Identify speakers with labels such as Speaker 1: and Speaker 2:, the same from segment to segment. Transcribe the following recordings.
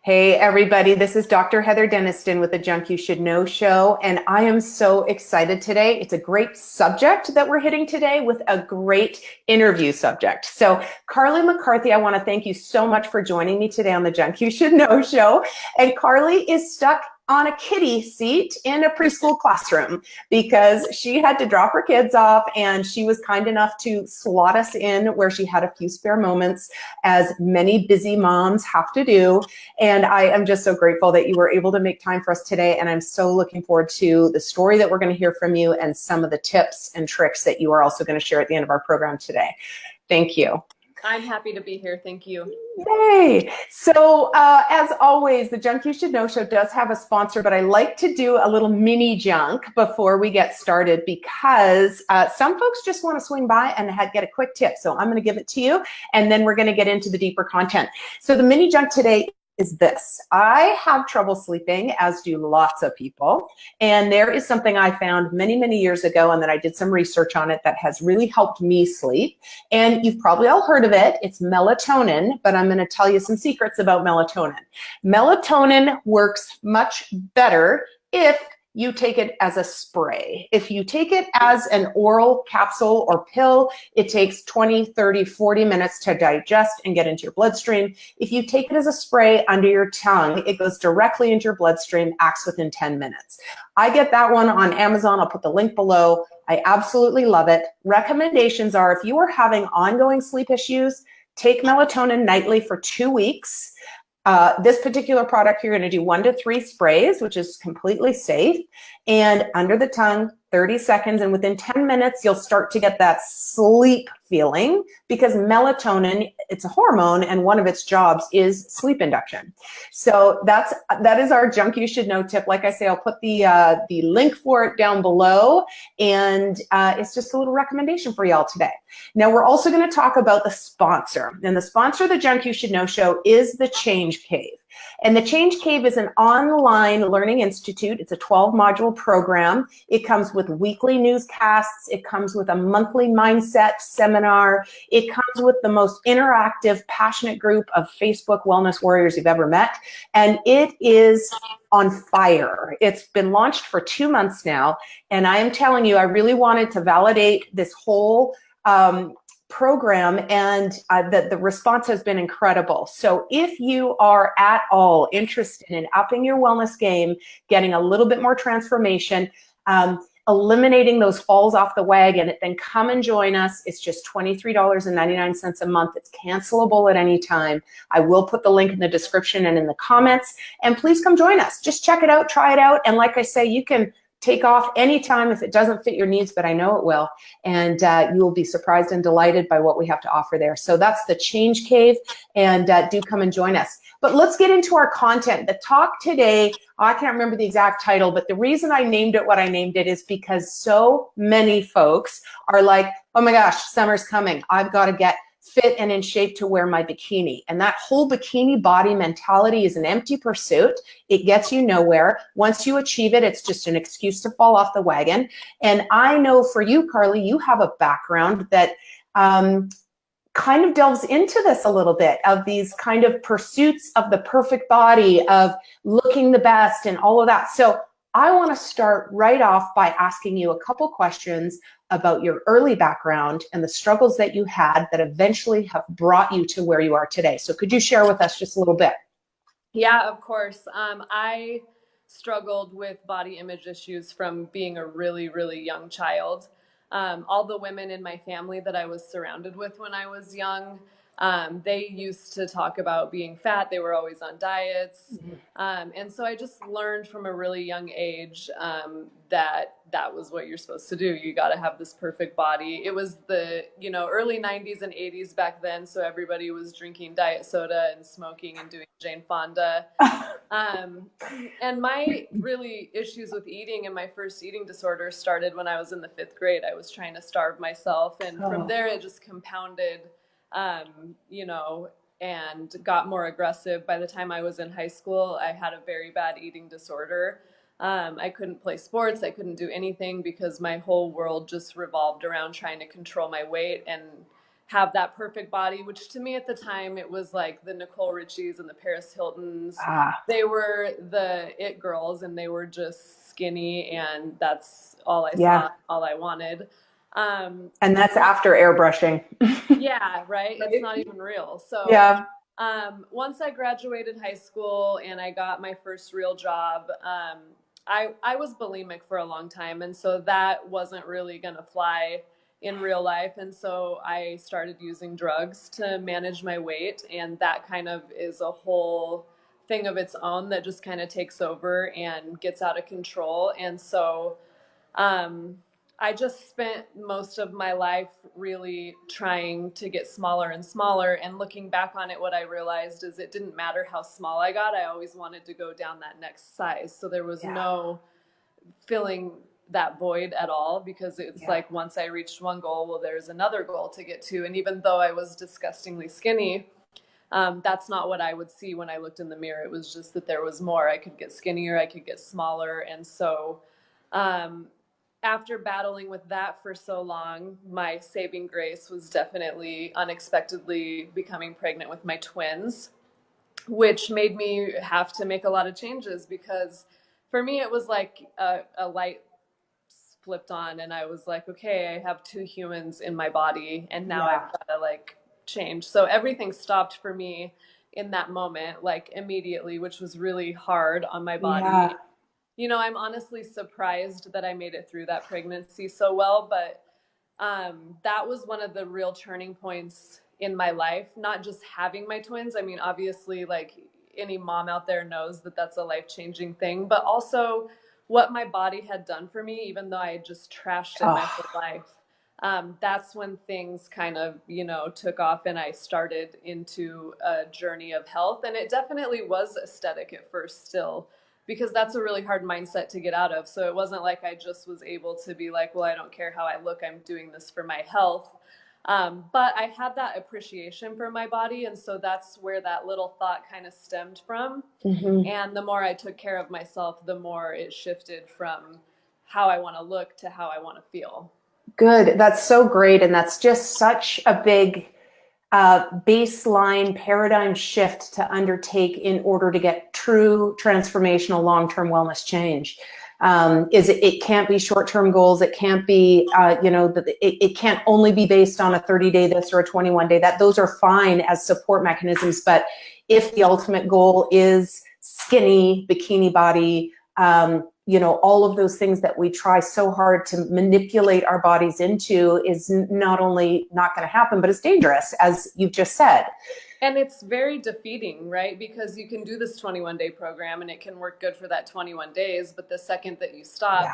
Speaker 1: Hey, everybody, this is Dr. Heather Deniston with the Junk You Should Know show, and I am so excited today. It's a great subject that we're hitting today with a great interview subject. So, Carly McCarthy, I want to thank you so much for joining me today on the Junk You Should Know show. And Carly is stuck on a kiddie seat in a preschool classroom because she had to drop her kids off, and she was kind enough to slot us in where she had a few spare moments, as many busy moms have to do. And I am just so grateful that you were able to make time for us today. And I'm so looking forward to the story that we're going to hear from you and some of the tips and tricks that you are also going to share at the end of our program today. Thank you.
Speaker 2: I'm happy to be here. Thank you.
Speaker 1: Yay! So as always, the Junk You Should Know show does have a sponsor, but I like to do a little mini junk before we get started because some folks just want to swing by and get a quick tip. So I'm going to give it to you, and then we're going to get into the deeper content. So the mini junk today is this. I have trouble sleeping, as do lots of people. And there is something I found many, many years ago, and that I did some research on it that has really helped me sleep. And you've probably all heard of it. It's melatonin, but I'm going to tell you some secrets about melatonin. Melatonin works much better if you take it as a spray. If you take it as an oral capsule or pill, it takes 20, 30, 40 minutes to digest and get into your bloodstream. If you take it as a spray under your tongue, it goes directly into your bloodstream, acts within 10 minutes. I get that one on Amazon. I'll put the link below. I absolutely love it. Recommendations are, if you are having ongoing sleep issues, take melatonin nightly for 2 weeks. This particular product, you're going to do 1 to 3 sprays, which is completely safe, and under the tongue, 30 seconds, and within 10 minutes, you'll start to get that sleep feeling, because melatonin, it's a hormone, and one of its jobs is sleep induction. So that is our Junk You Should Know tip. Like I say, I'll put the link for it down below, and it's just a little recommendation for y'all today. Now, we're also going to talk about the sponsor, and the sponsor of the Junk You Should Know show is the Change Cave. And the Change Cave is an online learning institute. It's a 12-module program. It comes with weekly newscasts. It comes with a monthly mindset seminar. It comes with the most interactive, passionate group of Facebook wellness warriors you've ever met. And it is on fire. It's been launched for 2 months now. And I am telling you, I really wanted to validate this whole program, and the response has been incredible. So if you are at all interested in upping your wellness game, getting a little bit more transformation, eliminating those falls off the wagon, then come and join us. It's just $23.99 a month. It's cancelable at any time. I will put the link in the description and in the comments, and please come join us. Just check it out, try it out, and like I say, you can take off anytime if it doesn't fit your needs, but I know it will. And you will be surprised and delighted by what we have to offer there. So that's the Change Cave, and do come and join us. But let's get into our content. The talk today, I can't remember the exact title, but the reason I named it what I named it is because so many folks are like, oh my gosh, summer's coming. I've got to get fit and in shape to wear my bikini. And that whole bikini body mentality is an empty pursuit. It gets you nowhere. Once you achieve it, it's just an excuse to fall off the wagon. And I know for you, Carly, you have a background that kind of delves into this a little bit, of these kind of pursuits of the perfect body, of looking the best and all of that. So I want to start right off by asking you a couple questions about your early background and the struggles that you had that eventually have brought you to where you are today. So could you share with us just a little bit?
Speaker 2: Yeah, of course. I struggled with body image issues from being a really, really young child. All the women in my family that I was surrounded with when I was young, they used to talk about being fat. They were always on diets. And so I just learned from a really young age that was what you're supposed to do. You got to have this perfect body. It was the, early 90s and 80s back then. So everybody was drinking diet soda and smoking and doing Jane Fonda. And my really issues with eating and my first eating disorder started when I was in the 5th grade. I was trying to starve myself. And from there, it just compounded, and got more aggressive. By the time I was in high school, I had a very bad eating disorder. I couldn't play sports. I couldn't do anything because my whole world just revolved around trying to control my weight and have that perfect body, which to me at the time, it was like the Nicole Richies and the Paris Hiltons.
Speaker 1: Ah,
Speaker 2: They were the it girls, and they were just skinny, and that's all I
Speaker 1: yeah.
Speaker 2: saw, all I wanted.
Speaker 1: And that's after airbrushing.
Speaker 2: Yeah, right. It's
Speaker 1: Right?
Speaker 2: not even real. So
Speaker 1: Yeah.
Speaker 2: once I graduated high school and I got my first real job, I was bulimic for a long time, and so that wasn't really gonna fly in real life. And so I started using drugs to manage my weight, and that kind of is a whole thing of its own that just kind of takes over and gets out of control. And so um, I just spent most of my life really trying to get smaller and smaller. And looking back on it, what I realized is it didn't matter how small I got. I always wanted to go down that next size. So there was
Speaker 1: Yeah.
Speaker 2: no filling that void at all, because it's
Speaker 1: Yeah.
Speaker 2: like once I reached one goal, well, there's another goal to get to. And even though I was disgustingly skinny, that's not what I would see when I looked in the mirror. It was just that there was more. I could get skinnier, I could get smaller. And so um, after battling with that for so long, my saving grace was definitely unexpectedly becoming pregnant with my twins, which made me have to make a lot of changes, because for me it was like a light flipped on, and I was like, okay, I have two humans in my body, and now I've
Speaker 1: Yeah.
Speaker 2: got to like change. So everything stopped for me in that moment, like immediately, which was really hard on my
Speaker 1: Yeah.
Speaker 2: body. You know, I'm honestly surprised that I made it through that pregnancy so well, but that was one of the real turning points in my life. Not just having my twins. I mean, obviously, like any mom out there knows that that's a life changing thing, but also what my body had done for me, even though I had just trashed it my
Speaker 1: Oh,
Speaker 2: whole life. That's when things kind of, took off, and I started into a journey of health. And it definitely was aesthetic at first, still, because that's a really hard mindset to get out of. So it wasn't like I just was able to be like, well, I don't care how I look, I'm doing this for my health. But I had that appreciation for my body. And so that's where that little thought kind of stemmed from.
Speaker 1: mhm.
Speaker 2: And the more I took care of myself, the more it shifted from how I want to look to how I want to feel.
Speaker 1: Good. That's so great. And that's just such a big baseline paradigm shift to undertake in order to get true transformational long-term wellness change. It can't be short-term goals. It can't be, it can't only be based on a 30-day this or a 21-day that. Those are fine as support mechanisms. But if the ultimate goal is skinny, bikini body, all of those things that we try so hard to manipulate our bodies into is not only not going to happen, but it's dangerous, as you've just said.
Speaker 2: And it's very defeating, right? Because you can do this 21-day program and it can work good for that 21 days. But the second that you
Speaker 1: Yeah.
Speaker 2: stop,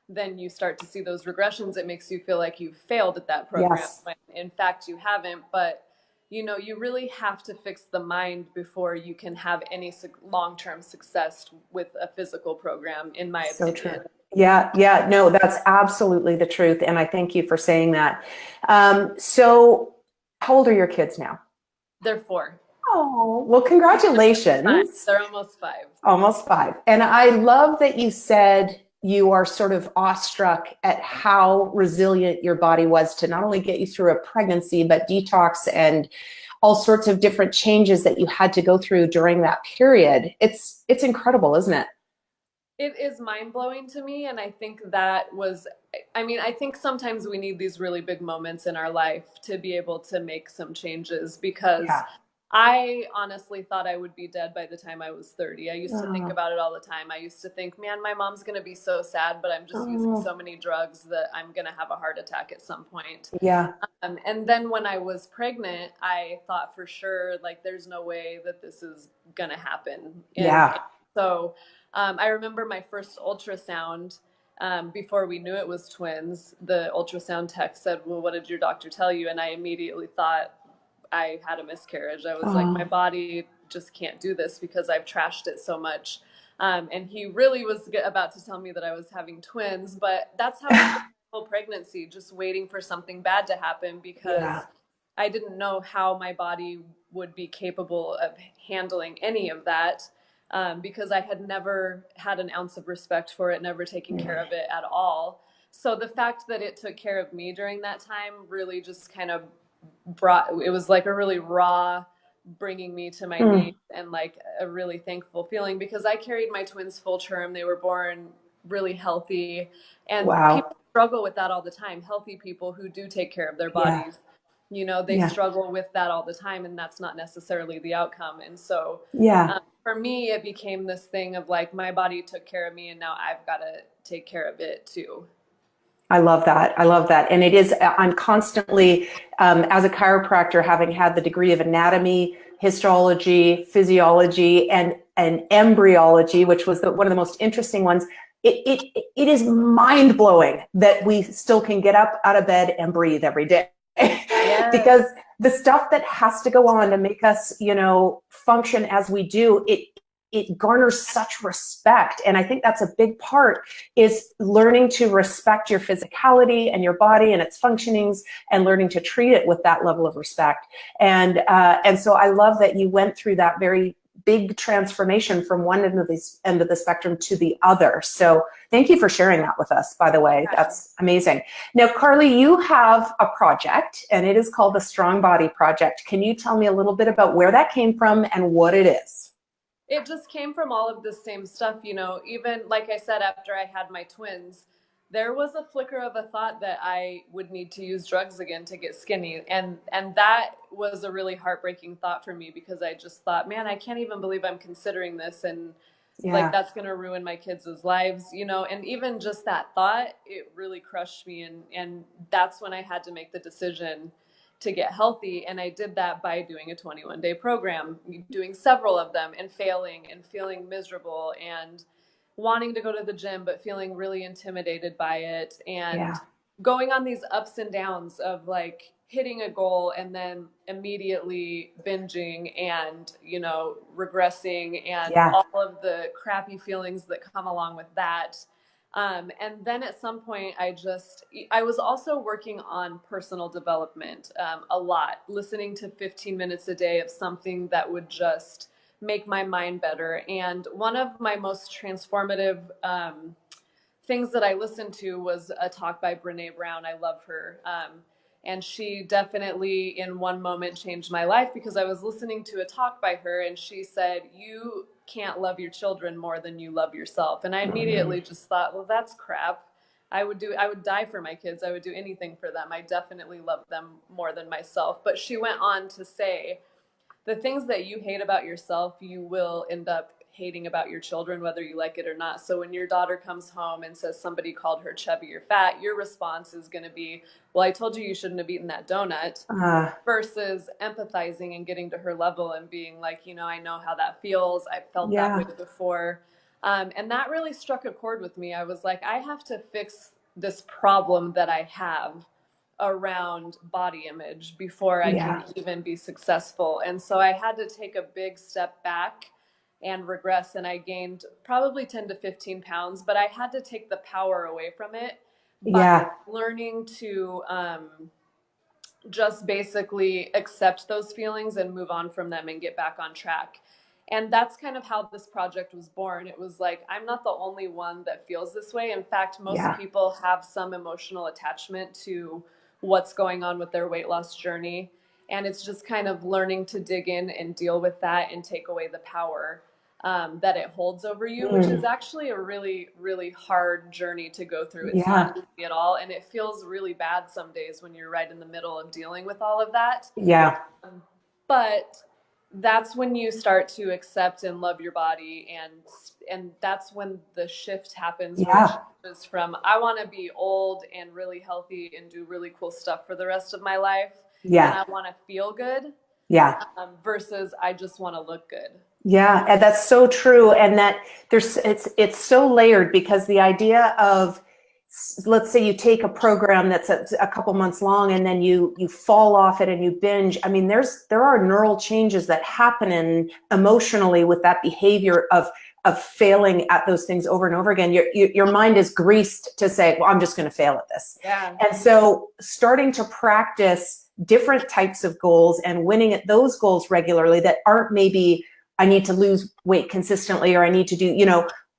Speaker 2: then you start to see those regressions. It makes you feel like you've failed at that program,
Speaker 1: Yes.
Speaker 2: when in fact you haven't. But you really have to fix the mind before you can have any long-term success with a physical program, in my
Speaker 1: So true.
Speaker 2: opinion.
Speaker 1: Yeah, yeah, no, that's absolutely the truth. And I thank you for saying that. So how old are your kids now?
Speaker 2: They're 4.
Speaker 1: Oh, well,
Speaker 2: Five.
Speaker 1: congratulations.
Speaker 2: They're almost 5.
Speaker 1: Almost 5. And I love that you said you are sort of awestruck at how resilient your body was to not only get you through a pregnancy, but detox and all sorts of different changes that you had to go through during that period. It's incredible, isn't it?
Speaker 2: It is mind blowing to me. And I think that was, I mean, I think sometimes we need these really big moments in our life to be able to make some changes, because
Speaker 1: Yeah.
Speaker 2: I honestly thought I would be dead by the time I was 30. I used to think
Speaker 1: Oh,
Speaker 2: about it all the time. I used to think, man, my mom's going to be so sad, but I'm just using
Speaker 1: oh,
Speaker 2: so many drugs that I'm going to have a heart attack at some point.
Speaker 1: yeah,
Speaker 2: And then when I was pregnant, I thought for sure, like, there's no way that this is going to happen. And
Speaker 1: yeah.
Speaker 2: so I remember my first ultrasound. Before we knew it was twins, the ultrasound tech said, well, what did your doctor tell you? And I immediately thought I had a miscarriage. I was like, my
Speaker 1: Oh,
Speaker 2: body just can't do this because I've trashed it so much. And he really was about to tell me that I was having twins, but that's how I spent my whole pregnancy, just waiting for something bad to happen,
Speaker 1: yeah.
Speaker 2: because I didn't know how my body would be capable of handling any of that, because I had never had an ounce of respect for it, never taken care
Speaker 1: Mm.
Speaker 2: of it at all. So the fact that it took care of me during that time really just kind of it was like a really raw bringing me to my knees, and like a really thankful feeling, because I carried my twins full term. They were born really healthy, and
Speaker 1: Wow.
Speaker 2: people struggle with that all the time. Healthy people who do take care of their
Speaker 1: Yeah.
Speaker 2: bodies, you know, they
Speaker 1: Yeah.
Speaker 2: struggle with that all the time, and that's not necessarily the outcome. And so
Speaker 1: Yeah.
Speaker 2: for me, it became this thing of like, my body took care of me, and now I've got to take care of it too.
Speaker 1: I love that. I love that. And it is, I'm constantly, as a chiropractor, having had the degree of anatomy, histology, physiology, and embryology, which was one of the most interesting ones. It is mind blowing that we still can get up out of bed and breathe every day.
Speaker 2: Yes.
Speaker 1: Because the stuff that has to go on to make us, function as we do, it garners such respect. And I think that's a big part, is learning to respect your physicality and your body and its functionings, and learning to treat it with that level of respect. And so I love that you went through that very big transformation from one end of the spectrum to the other. So thank you for sharing that with us, by the way. That's amazing. Now, Carly, you have a project, and it is called the Strong Body Project. Can you tell me a little bit about where that came from and what it is?
Speaker 2: It just came from all of the same stuff, you know. Even like I said, after I had my twins, there was a flicker of a thought that I would need to use drugs again to get skinny. And that was a really heartbreaking thought for me, because I just thought, man, I can't even believe I'm considering this, and like,
Speaker 1: Yeah.
Speaker 2: that's going to ruin my kids' lives, you know. And even just that thought, it really crushed me, and that's when I had to make the decision to get healthy. And I did that by doing a 21-day program, doing several of them, and failing and feeling miserable, and wanting to go to the gym but feeling really intimidated by it,
Speaker 1: Yeah.
Speaker 2: and going on these ups and downs of like hitting a goal and then immediately binging and, you know, regressing, and
Speaker 1: Yeah.
Speaker 2: all of the crappy feelings that come along with that. And then at some point, I was also working on personal development a lot, listening to 15 minutes a day of something that would just make my mind better. And one of my most transformative things that I listened to was a talk by Brene Brown. I love her. And she definitely, in one moment, changed my life, because I was listening to a talk by her, and she said, "You can't love your children more than you love yourself." And I immediately just thought, well, that's crap. I would die for my kids. I would do anything for them. I definitely love them more than myself. But she went on to say, the things that you hate about yourself, you will end up hating about your children, whether you like it or not. So when your daughter comes home and says somebody called her chubby or fat, your response is going to be, well, I told you you shouldn't have eaten that donut, versus empathizing and getting to her level and being like, you know, I know how that feels. I've felt that way
Speaker 1: Yeah.
Speaker 2: before. And that really struck a chord with me. I was like, I have to fix this problem that I have around body image before I
Speaker 1: Yeah.
Speaker 2: can even be successful. And so I had to take a big step back and regress, and I gained probably 10 to 15 pounds, but I had to take the power away from it by
Speaker 1: Yeah.
Speaker 2: learning to just basically accept those feelings and move on from them and get back on track. And that's kind of how this project was born. It was like, I'm not the only one that feels this way. In fact, most
Speaker 1: Yeah.
Speaker 2: people have some emotional attachment to what's going on with their weight loss journey. And it's just kind of learning to dig in and deal with that and take away the power that it holds over you, which is actually a really, really hard journey to go through. It's
Speaker 1: Yeah.
Speaker 2: not easy at all. And it feels really bad some days when you're right in the middle of dealing with all of that.
Speaker 1: Yeah.
Speaker 2: But that's when you start to accept and love your body, and that's when the shift happens, where it
Speaker 1: Yeah.
Speaker 2: changes from, I want to be old and really healthy and do really cool stuff for the rest of my life, and
Speaker 1: Yeah.
Speaker 2: I want to feel good,
Speaker 1: Yeah.
Speaker 2: versus I just want to look good.
Speaker 1: Yeah, and that's so true. And that it's so layered, because the idea of, let's say you take a program that's a couple months long, and then you fall off it and you binge. I mean, there are neural changes that happen emotionally with that behavior of failing at those things over and over again. Your mind is greased to say, well, I'm just going to fail at this.
Speaker 2: Yeah.
Speaker 1: And so starting to practice different types of goals and winning at those goals regularly, that aren't maybe, I need to lose weight consistently, or I need to do,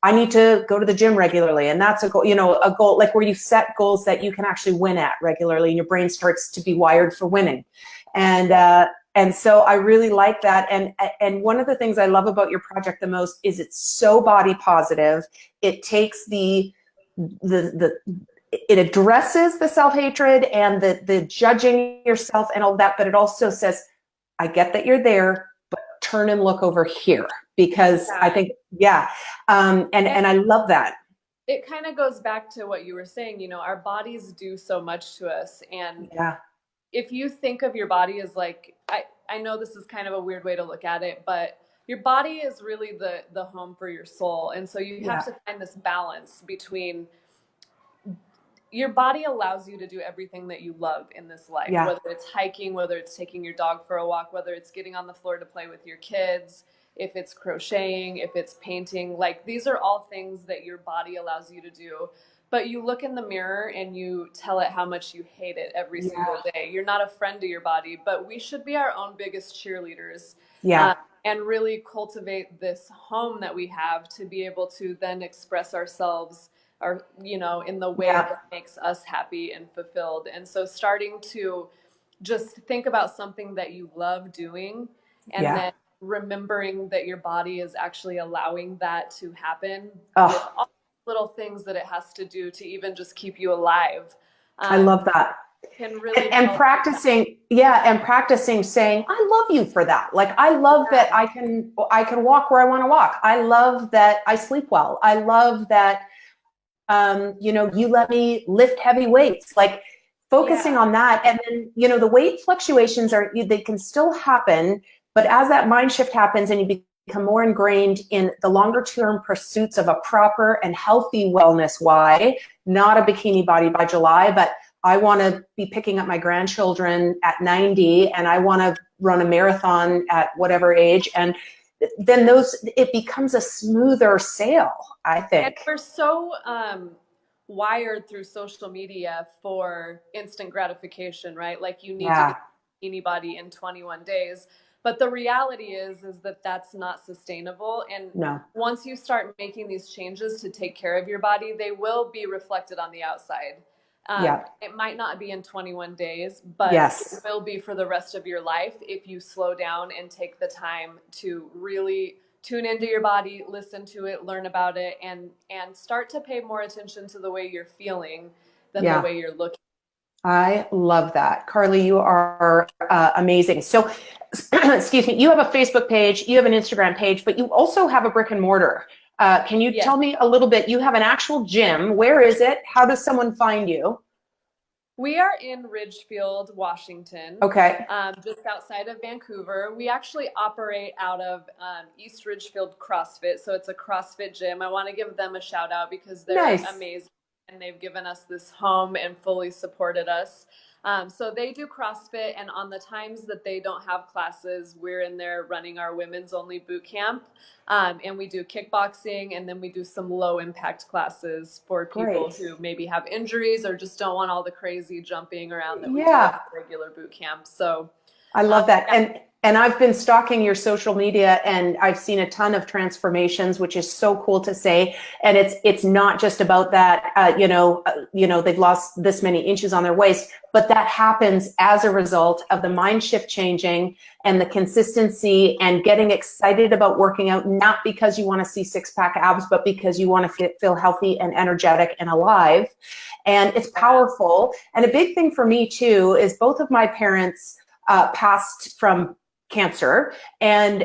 Speaker 1: I need to go to the gym regularly. And that's a goal, a goal like where you set goals that you can actually win at regularly and your brain starts to be wired for winning. And so I really like that. And one of the things I love about your project the most is it's so body positive. It takes it addresses the self-hatred and the judging yourself and all that, but it also says, I get that you're there, but turn and look over here, because I think, and I love that.
Speaker 2: It kind of goes back to what you were saying, our bodies do so much to us. And if you think of your body as like, I know this is kind of a weird way to look at it, but your body is really the home for your soul. And so you have to find this balance between your body allows you to do everything that you love in this life, whether it's hiking, whether it's taking your dog for a walk, whether it's getting on the floor to play with your kids, if it's crocheting, if it's painting. Like, these are all things that your body allows you to do. But you look in the mirror and you tell it how much you hate it every single day. You're not a friend to your body, but we should be our own biggest cheerleaders. And really cultivate this home that we have to be able to then express ourselves in the way that makes us happy and fulfilled. And so starting to just think about something that you love doing and then remembering that your body is actually allowing that to happen with all the little things that it has to do to even just keep you alive.
Speaker 1: I love that.
Speaker 2: Can really
Speaker 1: and practicing saying, I love you for that. Like, I love that I can walk where I want to walk. I love that I sleep well. I love that you let me lift heavy weights, like focusing on that. And then, the weight fluctuations they can still happen, but as that mind shift happens and you become more ingrained in the longer term pursuits of a proper and healthy wellness, not a bikini body by July, but I want to be picking up my grandchildren at 90 and I want to run a marathon at whatever age. And then it becomes a smoother sail, I think.
Speaker 2: And we're so wired through social media for instant gratification, right? Like, you need to get anybody in 21 days. But the reality is that that's not sustainable. And once you start making these changes to take care of your body, they will be reflected on the outside. It might not be in 21 days, but it will be for the rest of your life if you slow down and take the time to really tune into your body, listen to it, learn about it, and start to pay more attention to the way you're feeling than the way you're looking.
Speaker 1: I love that. Carly, you are amazing. So, excuse me, you have a Facebook page, you have an Instagram page, but you also have a brick and mortar. Can you tell me a little bit? You have an actual gym. Where is it? How does someone find you?
Speaker 2: We are in Ridgefield, Washington.
Speaker 1: Okay.
Speaker 2: Just outside of Vancouver. We actually operate out of East Ridgefield CrossFit. So it's a CrossFit gym. I want to give them a shout out because they're amazing and they've given us this home and fully supported us. So they do CrossFit, and on the times that they don't have classes, we're in there running our women's only boot camp. And we do kickboxing, and then we do some low impact classes for people who maybe have injuries or just don't want all the crazy jumping around that we do at the regular boot camp. So
Speaker 1: I love that. And I've been stalking your social media and I've seen a ton of transformations, which is so cool to say. And it's not just about that, they've lost this many inches on their waist, but that happens as a result of the mind shift changing and the consistency and getting excited about working out, not because you want to see 6-pack abs, but because you want to feel healthy and energetic and alive. And it's powerful. And a big thing for me too is both of my parents passed from cancer, and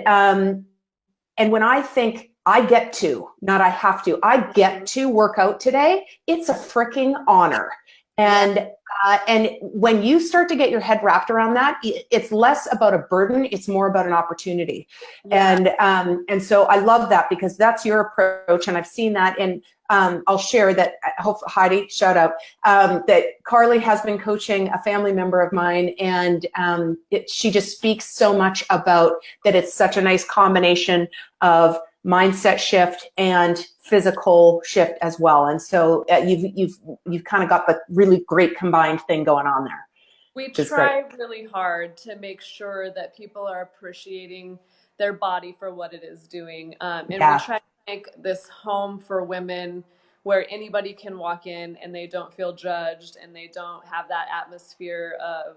Speaker 1: when I think I get to, not I have to, I get to work out today, it's a freaking honor. And when you start to get your head wrapped around that, it's less about a burden, it's more about an opportunity. And so I love that because that's your approach, and I've seen that. And I'll share that, Heidi, shout out, that Carly has been coaching a family member of mine, and she just speaks so much about that it's such a nice combination of mindset shift and physical shift as well. And so you've kind of got the really great combined thing going on there.
Speaker 2: We try really hard to make sure that people are appreciating their body for what it is doing. And we try to make this home for women where anybody can walk in and they don't feel judged and they don't have that atmosphere of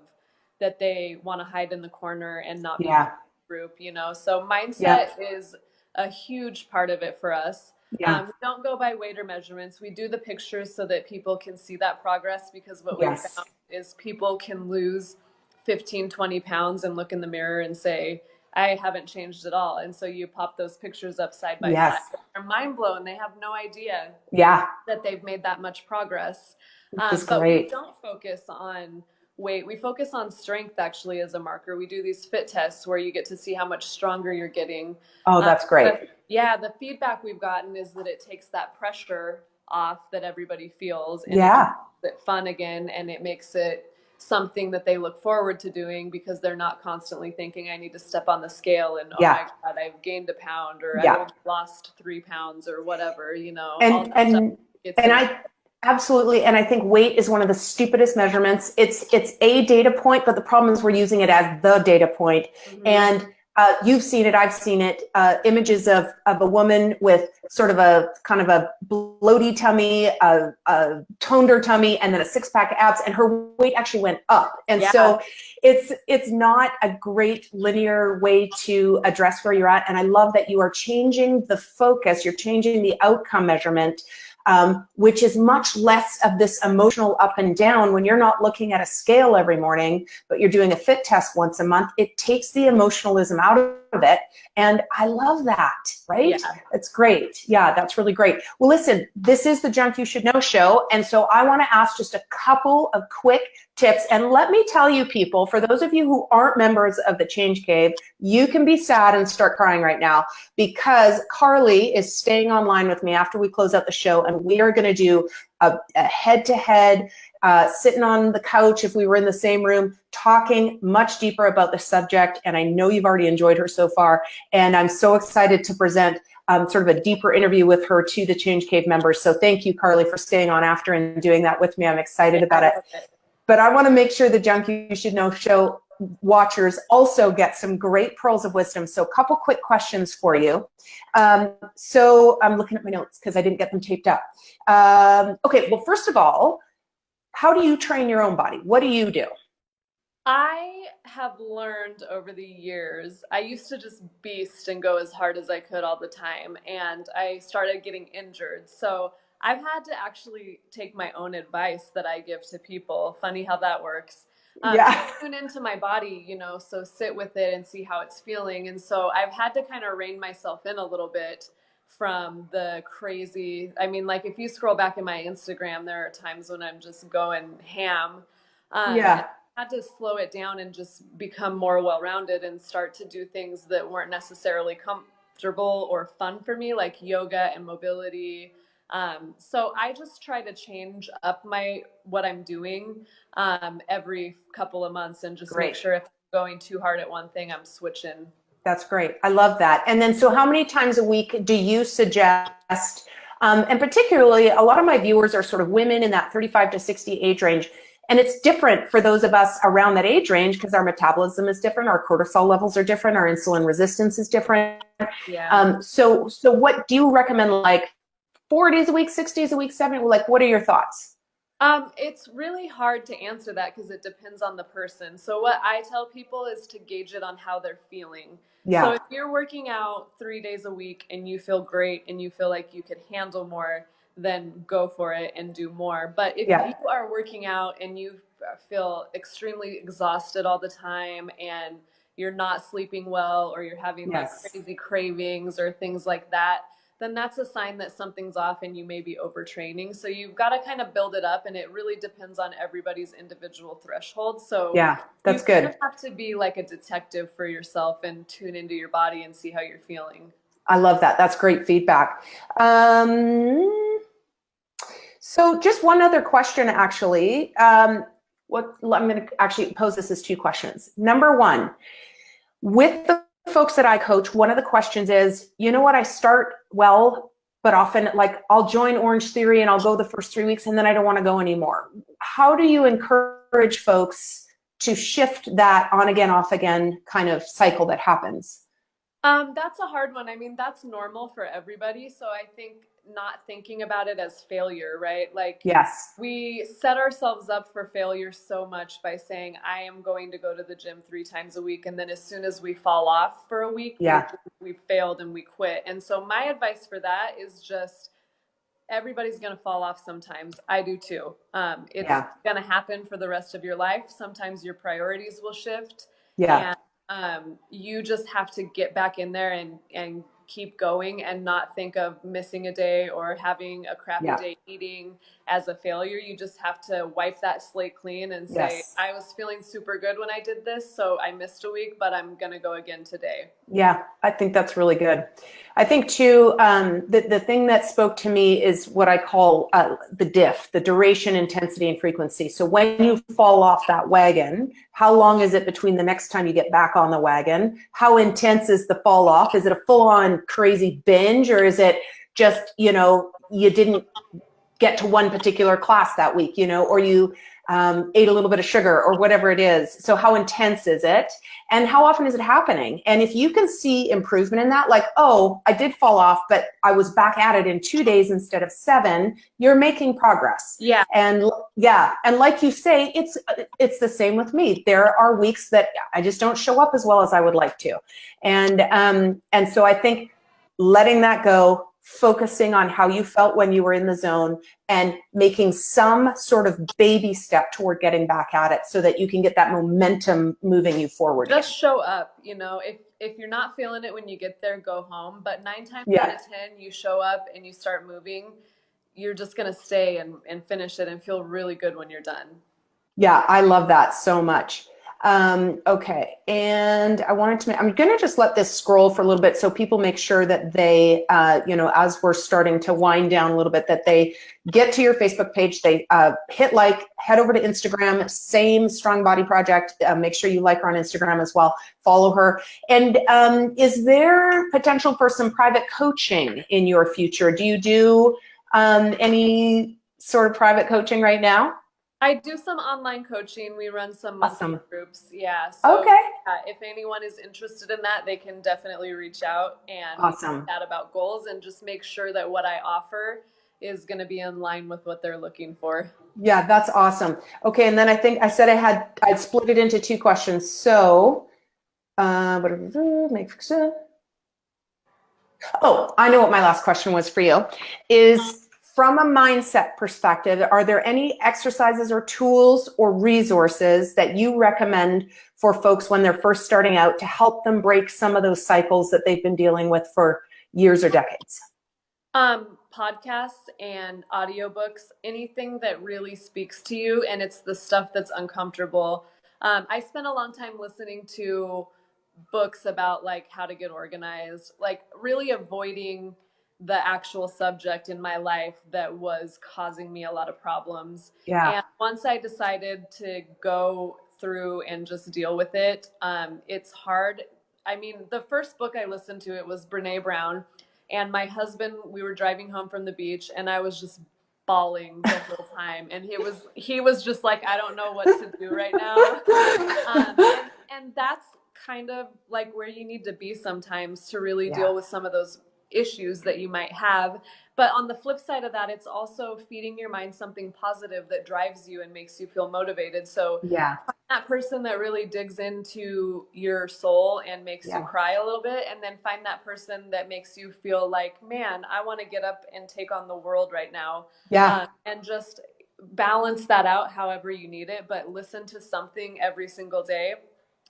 Speaker 2: that they want to hide in the corner and not be part of the group, you know. So mindset is a huge part of it for us. We don't go by weight or measurements. We do the pictures so that people can see that progress, because what we've found is people can lose 15, 20 pounds and look in the mirror and say, I haven't changed at all. And so you pop those pictures up side by side. They're mind blown. They have no idea that they've made that much progress. But we don't focus on weight. We focus on strength actually as a marker. We do these fit tests where you get to see how much stronger you're getting.
Speaker 1: Oh, that's great.
Speaker 2: The feedback we've gotten is that it takes that pressure off that everybody feels, and it makes it fun again, and it makes it something that they look forward to doing, because they're not constantly thinking I need to step on the scale and oh my God, I've gained a pound, or I've lost 3 pounds or whatever, you know.
Speaker 1: And I absolutely, and I think weight is one of the stupidest measurements. It's a data point, but the problem is we're using it as the data point. And you've seen it, I've seen it, images of a woman with sort of a kind of a bloaty tummy, a toned her tummy, and then a six-pack abs, and her weight actually went up. And so it's not a great linear way to address where you're at. And I love that you are changing the focus, you're changing the outcome measurement, which is much less of this emotional up and down. When you're not looking at a scale every morning, but you're doing a fit test once a month, it takes the emotionalism out of it. And I love that, right? It's great. Yeah, that's really great. Well, listen, this is the Junk You Should Know show. And so I want to ask just a couple of quick tips. And let me tell you, people, for those of you who aren't members of the Change Cave, you can be sad and start crying right now, because Carly is staying online with me after we close out the show, and we are going to do a head-to-head, sitting on the couch if we were in the same room, talking much deeper about the subject. And I know you've already enjoyed her so far, and I'm so excited to present sort of a deeper interview with her to the Change Cave members. So thank you, Carly, for staying on after and doing that with me. I'm excited about it. But I want to make sure the Junk You Should Know show watchers also get some great pearls of wisdom. So a couple quick questions for you. So I'm looking at my notes because I didn't get them taped up. Okay, well, first of all, how do you train your own body? What do you do?
Speaker 2: I have learned over the years, I used to just beast and go as hard as I could all the time, and I started getting injured. So I've had to actually take my own advice that I give to people. Funny how that works. Tune into my body, you know, so sit with it and see how it's feeling. And so I've had to kind of rein myself in a little bit from the crazy. I mean, like if you scroll back in my Instagram, there are times when I'm just going ham. I had to slow it down and just become more well-rounded and start to do things that weren't necessarily comfortable or fun for me, like yoga and mobility. So I just try to change up what I'm doing every couple of months, and just make sure if I'm going too hard at one thing, I'm switching.
Speaker 1: That's great. I love that. And then, so how many times a week do you suggest, and particularly a lot of my viewers are sort of women in that 35 to 60 age range. And it's different for those of us around that age range because our metabolism is different, our cortisol levels are different, our insulin resistance is different. So what do you recommend, like 4 days a week, 6 days a week, 7? Like, what are your thoughts?
Speaker 2: It's really hard to answer that because it depends on the person. So what I tell people is to gauge it on how they're feeling. So if you're working out 3 days a week and you feel great and you feel like you could handle more, then go for it and do more. But if you are working out and you feel extremely exhausted all the time and you're not sleeping well, or you're having like crazy cravings or things like that, then that's a sign that something's off and you may be overtraining. So you've got to kind of build it up, and it really depends on everybody's individual threshold. So
Speaker 1: that's good.
Speaker 2: You have to be like a detective for yourself and tune into your body and see how you're feeling.
Speaker 1: I love that. That's great feedback. So just one other question, actually. I'm going to actually pose this as 2 questions. Number 1, with the folks that I coach, one of the questions is, you know what, I start well, but often like I'll join Orange Theory and I'll go the first 3 weeks and then I don't want to go anymore. How do you encourage folks to shift that on again, off again kind of cycle that happens?
Speaker 2: That's a hard one. I mean, that's normal for everybody. So I think not thinking about it as failure, right? Like
Speaker 1: Yes.
Speaker 2: we set ourselves up for failure so much by saying, I am going to go to the gym 3 times a week. And then as soon as we fall off for a week,
Speaker 1: Yeah.
Speaker 2: we failed and we quit. And so my advice for that is just everybody's going to fall off sometimes. I do too. It's
Speaker 1: Yeah.
Speaker 2: going to happen for the rest of your life. Sometimes your priorities will shift,
Speaker 1: Yeah.
Speaker 2: and you just have to get back in there and keep going and not think of missing a day or having a crappy
Speaker 1: Yeah.
Speaker 2: day eating as a failure. You just have to wipe that slate clean and say,
Speaker 1: Yes.
Speaker 2: I was feeling super good when I did this, so I missed a week, but I'm going to go again today.
Speaker 1: Yeah, I think that's really good. I think too, the thing that spoke to me is what I call the diff, the duration, intensity, and frequency. So when you fall off that wagon, how long is it between the next time you get back on the wagon? How intense is the fall off? Is it a full-on crazy binge, or is it just, you didn't get to one particular class that week, or you ate a little bit of sugar or whatever it is. So how intense is it? And how often is it happening? And if you can see improvement in that, like, oh, I did fall off, but I was back at it in 2 days instead of 7, you're making progress.
Speaker 2: Yeah.
Speaker 1: And yeah. And like you say, it's the same with me. There are weeks that I just don't show up as well as I would like to. And so I think letting that go, focusing on how you felt when you were in the zone, and making some sort of baby step toward getting back at it so that you can get that momentum moving you forward.
Speaker 2: Just show up. If you're not feeling it when you get there, go home. But 9 times out of 10, you show up and you start moving, you're just going to stay and finish it and feel really good when you're done.
Speaker 1: Yeah, I love that so much. Okay, and I'm going to just let this scroll for a little bit so people make sure that they, as we're starting to wind down a little bit, that they get to your Facebook page, they hit like, head over to Instagram, same Strong Body Project. Make sure you like her on Instagram as well, follow her. And is there potential for some private coaching in your future? Do you do any sort of private coaching right now?
Speaker 2: I do some online coaching. We run some monthly groups. Yeah.
Speaker 1: So okay.
Speaker 2: If anyone is interested in that, they can definitely reach out and chat about goals and just make sure that what I offer is going to be in line with what they're looking for.
Speaker 1: Yeah, that's awesome. Okay. And then I think I said I'd split it into 2 questions. So, make sure. Oh, I know what my last question was for you is, from a mindset perspective, are there any exercises or tools or resources that you recommend for folks when they're first starting out to help them break some of those cycles that they've been dealing with for years or decades?
Speaker 2: Podcasts and audiobooks, anything that really speaks to you, and it's the stuff that's uncomfortable. I spent a long time listening to books about like how to get organized, like really avoiding the actual subject in my life that was causing me a lot of problems.
Speaker 1: Yeah.
Speaker 2: And once I decided to go through and just deal with it, it's hard. I mean, the first book I listened to, it was Brene Brown. And my husband, we were driving home from the beach and I was just bawling the whole time. And he was just like, I don't know what to do right now. And that's kind of like where you need to be sometimes to really deal with some of those issues that you might have. But on the flip side of that, it's also feeding your mind something positive that drives you and makes you feel motivated. So find that person that really digs into your soul and makes you cry a little bit, and then find that person that makes you feel like, man, I want to get up and take on the world right now. And just balance that out however you need it, but listen to something every single day.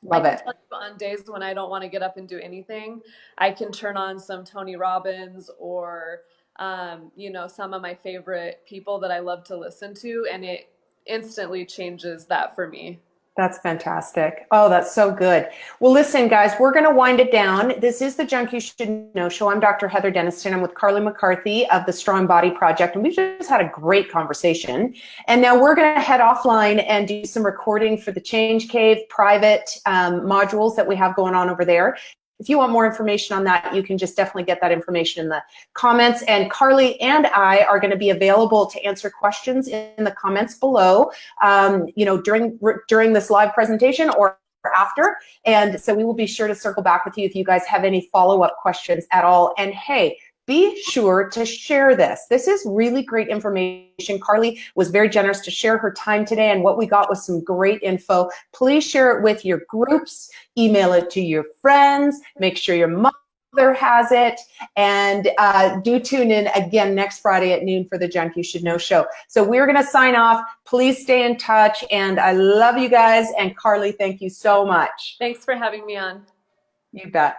Speaker 1: Love it.
Speaker 2: On days when I don't want to get up and do anything, I can turn on some Tony Robbins or, some of my favorite people that I love to listen to, and it instantly changes that for me.
Speaker 1: That's fantastic. Oh, that's so good. Well, listen, guys, we're going to wind it down. This is the Junk You Should Know Show. I'm Dr. Heather Denniston. I'm with Carly McCarthy of the Strong Body Project, and we've just had a great conversation. And now we're going to head offline and do some recording for the Change Cave private modules that we have going on over there. If you want more information on that, you can just definitely get that information in the comments. And Carly and I are going to be available to answer questions in the comments below, during this live presentation or after. And so we will be sure to circle back with you if you guys have any follow-up questions at all. And hey, be sure to share this. This is really great information. Carly was very generous to share her time today, and what we got was some great info. Please share it with your groups, email it to your friends, make sure your mother has it, and do tune in again next Friday at noon for the Junk You Should Know show. So we're going to sign off. Please stay in touch, and I love you guys. And Carly, thank you so much.
Speaker 2: Thanks for having me on.
Speaker 1: You bet.